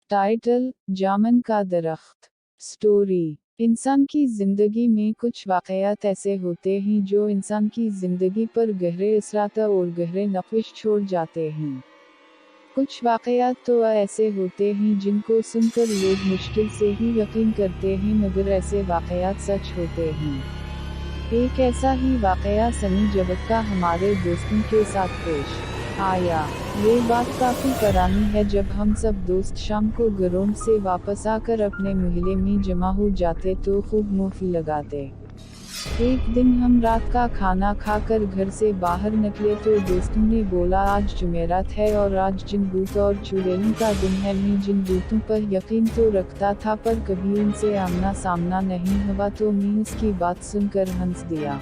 Title: जामन का दरख्त। स्टोरी: इंसान की जिंदगी में कुछ वाक़यात ऐसे होते हैं जो इंसान की जिंदगी पर गहरे असरात और गहरे नक़्श छोड़ जाते हैं। कुछ वाक़यात तो ऐसे होते हैं जिनको सुनकर लोग मुश्किल से ही यकीन करते हैं, मगर ऐसे वाक़यात सच होते हैं। एक ऐसा ही वाक़या सनी जबत का हमारे दोस्तों के साथ पेश आया। ये बात काफ़ी पुरानी है, जब हम सब दोस्त शाम को ग्राउंड से वापस आकर अपने मोहल्ले में जमा हो जाते तो खूब महफ़िल लगाते। एक दिन हम रात का खाना खाकर घर से बाहर निकले तो दोस्तों ने बोला, आज जुमेरात है और आज जिन बूत और चुड़ैलों का दिन है। मैं जिन बूतों पर यकीन तो रखता था पर कभी उनसे आमना सामना नहीं हुआ, तो मैं उसकी बात सुनकर हंस दिया।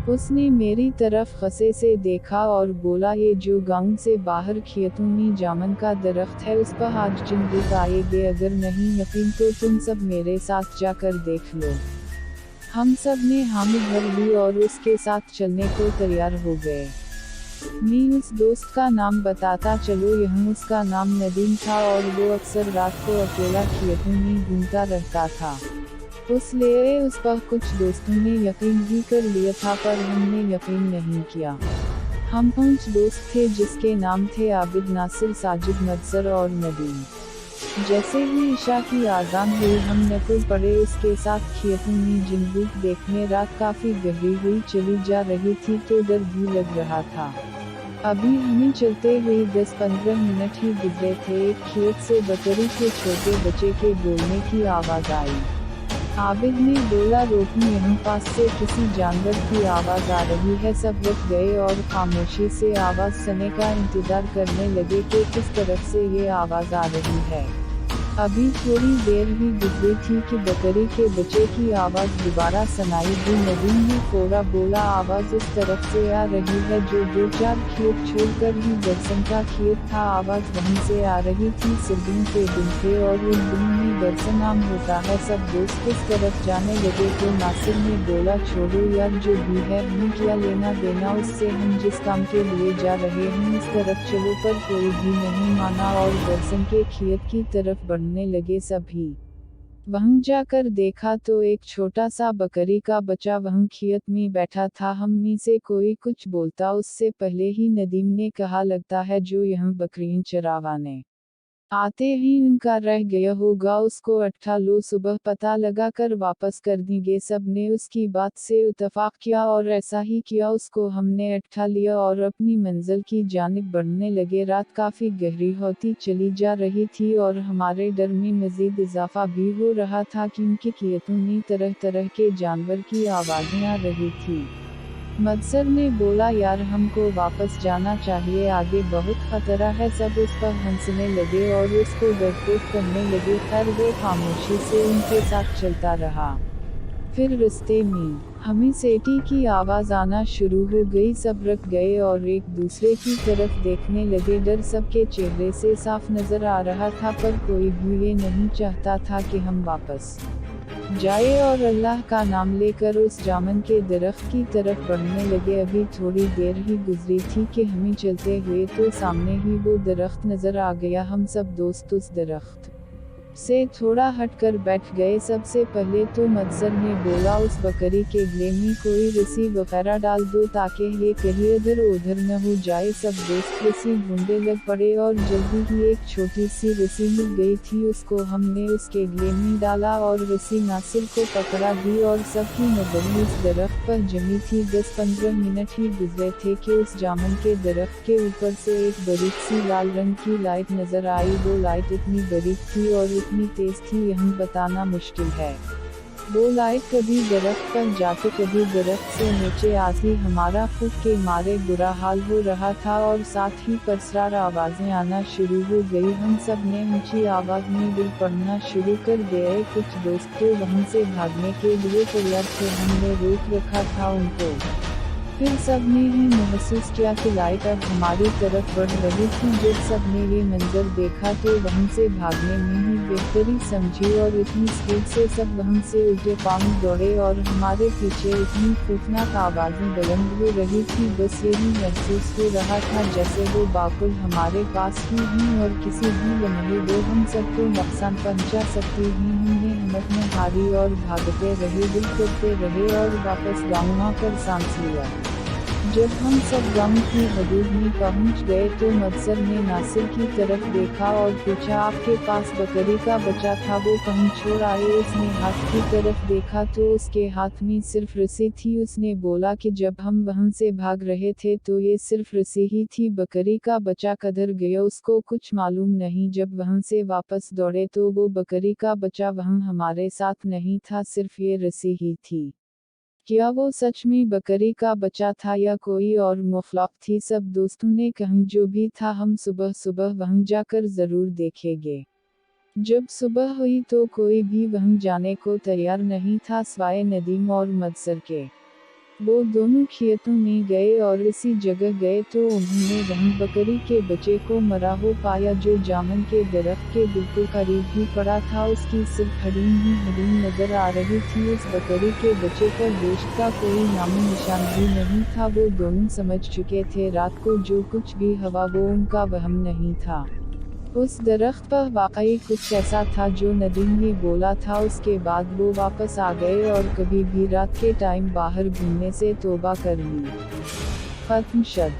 उसने मेरी तरफ गुस्से से देखा और बोला, ये जो गांव से बाहर खेतों में जामन का दरख्त है उस पर आज जिन बूत आएंगे, अगर नहीं यकीन तो तुम सब मेरे साथ जाकर देख लो। हम सब ने हामी भर ली और उसके साथ चलने को तैयार हो गए। मैं उस दोस्त का नाम बताता चलो, यह उसका नाम नदीम था और वो अक्सर रात को अकेला खेतों में घूमता रहता था। इसलिए उस पर कुछ दोस्तों ने यकीन भी कर लिया था, पर हमने यकीन नहीं किया। हम 5 दोस्त थे जिसके नाम थे आबिद, नासिर, साजिद, मदसर और नदीम। जैसे ही ईशा की आज़ान हुई हम निकल पड़े उसके साथ खेतों में जिन बूत देखने। रात काफ़ी गहरी हुई चली जा रही थी तो डर भी लग रहा था। अभी हमें चलते हुए 10-15 मिनट ही गुजरे थे, एक खेत से बकरी के छोटे बच्चे के बोलने की आवाज़ आई। आबिद ने बोला, रोकनी, यहाँ पास से किसी जानवर की आवाज़ आ रही है। सब रुक गए और खामोशी से आवाज़ सुनने का इंतज़ार करने लगे कि किस तरफ से ये आवाज़ आ रही है। अभी थोड़ी देर ही गुजरी थी कि बकरी के बच्चे की आवाज़ दोबारा सुनाई दी। नदीम ने फौरा बोला, आवाज़ उस तरफ से आ रही है जो 2-4 खेत छोड़कर ही बरसन का खेत था। आवाज़ वहीं से आ रही थी। सर्दियों के दिन थे और उन दिनों में बरसन आम होता है। सब दोस्त इस तरफ जाने लगे तो नासिर ने बोला, छोड़ो यार, जो भी है हमें क्या लेना देना उससे, हम जिस काम के लिए जा रहे हैं उस तरफ चलो। पर कोई भी नहीं माना और बरसन के खेत की तरफ बढ़ने लगे सभी। वहां जाकर देखा तो एक छोटा सा बकरी का बच्चा वहां खेत में बैठा था। हम में से कोई कुछ बोलता उससे पहले ही नदीम ने कहा, लगता है जो यहाँ बकरियां चरावाने आते ही उनका रह गया होगा, उसको अट्ठा लो, सुबह पता लगा कर वापस कर देंगे। सब ने उसकी बात से इत्तेफाक किया और ऐसा ही किया। उसको हमने अट्ठा लिया और अपनी मंजिल की जानिब बढ़ने लगे। रात काफ़ी गहरी होती चली जा रही थी और हमारे डर में मज़ीद इजाफा भी हो रहा था क्योंकि खेतों में तरह तरह के जानवर की आवाज़ें आ रही थी। मदसर ने बोला, यार हमको वापस जाना चाहिए, आगे बहुत खतरा है। सब उस पर हंसने लगे और उसको डरपोक करने लगे। खैर वो खामोशी से उनके साथ चलता रहा। फिर रास्ते में हमें सीटी की आवाज़ आना शुरू हो गई। सब रुक गए और एक दूसरे की तरफ देखने लगे। डर सबके चेहरे से साफ नज़र आ रहा था, पर कोई भी ये नहीं चाहता था कि हम वापस जाए और अल्लाह का नाम लेकर उस जामन के दरख्त की तरफ बढ़ने लगे। अभी थोड़ी देर ही गुजरी थी कि हमें चलते हुए तो सामने ही वो दरख्त नज़र आ गया। हम सब दोस्त उस दरख्त से थोड़ा हटकर बैठ गए। सबसे पहले तो मदसर ने बोला, उस बकरी के गले में कोई रस्सी वगैरह डाल दो ताकि ये कहीं इधर उधर न हो जाए। सब दोस्त रस्सी ढूंढने लग पड़े और जल्दी ही एक छोटी सी रस्सी मिल गई थी। उसको हमने उसके गले में डाला और रस्सी नासिर को पकड़ा दी और सबकी नज़र उस दरख्त पर जमी थी। 10-15 मिनट ही गुजरे थे कि उस जामुन के दरख्त के ऊपर से एक बारीक सी लाल रंग की लाइट नज़र आई। वो लाइट इतनी बारीक थी और इतनी तेज थी यह बताना मुश्किल है। वो लाइट कभी दरख्त पर जाती कभी दरख्त से नीचे आती। हमारा फूक के मारे बुरा हाल हो रहा था और साथ ही परसरार आवाज़ें आना शुरू हो गई। हम सब ने ऊंची आवाज़ में दिल पढ़ना शुरू कर दिए। कुछ दोस्त तो वहां से भागने के लिए तैयार थे, हमने रोक रखा था उनको। फिर सबने ही महसूस किया कि लाइट अब हमारी तरफ बढ़ रही थी। जब सबने ये मंजर देखा तो वहाँ से भागने में ही बेहतरी समझी और इतनी स्पीड से सब वहाँ से उल्टे पाँव दौड़े और हमारे पीछे इतनी खौफनाक आवाज़ें बुलंद हो रही थी। बस यही महसूस हो रहा था जैसे वो बाकुल हमारे पास ही हैं और किसी भी लम्हे वो हम सबको नुकसान पहुँचा सकती हैं। हमने हिम्मत न हारी और भागते रहे, दिल करते रहे और वापस गाँव आकर सांस लिया। जब हम सब गाँव की हदूद में पहुंच गए तो मफसर ने नासिर की तरफ देखा और पूछा, आपके पास बकरी का बच्चा था, वो कहीं छोड़ आए? उसने हाथ की तरफ देखा तो उसके हाथ में सिर्फ रस्सी थी। उसने बोला कि जब हम वहां से भाग रहे थे तो ये सिर्फ रस्सी ही थी, बकरी का बच्चा किधर गया उसको कुछ मालूम नहीं। जब वहां से वापस दौड़े तो वो बकरी का बच्चा वहां हमारे साथ नहीं था, सिर्फ ये रस्सी ही थी। क्या वो सच में बकरी का बच्चा था या कोई और मखलूक थी? सब दोस्तों ने कहा जो भी था हम सुबह सुबह वहां जाकर जरूर देखेंगे। जब सुबह हुई तो कोई भी वहां जाने को तैयार नहीं था सिवाय नदीम और मदसर के। वो दोनों खेतों में गए और इसी जगह गए तो उन्होंने वहां बकरी के बच्चे को मरा हो पाया जो जामुन के दरख्त के बिल्कुल करीब ही पड़ा था। उसकी सिर्फ हड्डी ही हड्डी नजर आ रही थी। उस बकरी के बच्चे पर गोश्त का कोई नामो निशान भी नहीं था। वो दोनों समझ चुके थे रात को जो कुछ भी हुआ वो उनका वहम नहीं था। उस दरख्त पर वाकई कुछ ऐसा था जो नदीम ने बोला था। उसके बाद वो वापस आ गए और कभी भी रात के टाइम बाहर घूमने से तौबा कर ली। खत्म शद।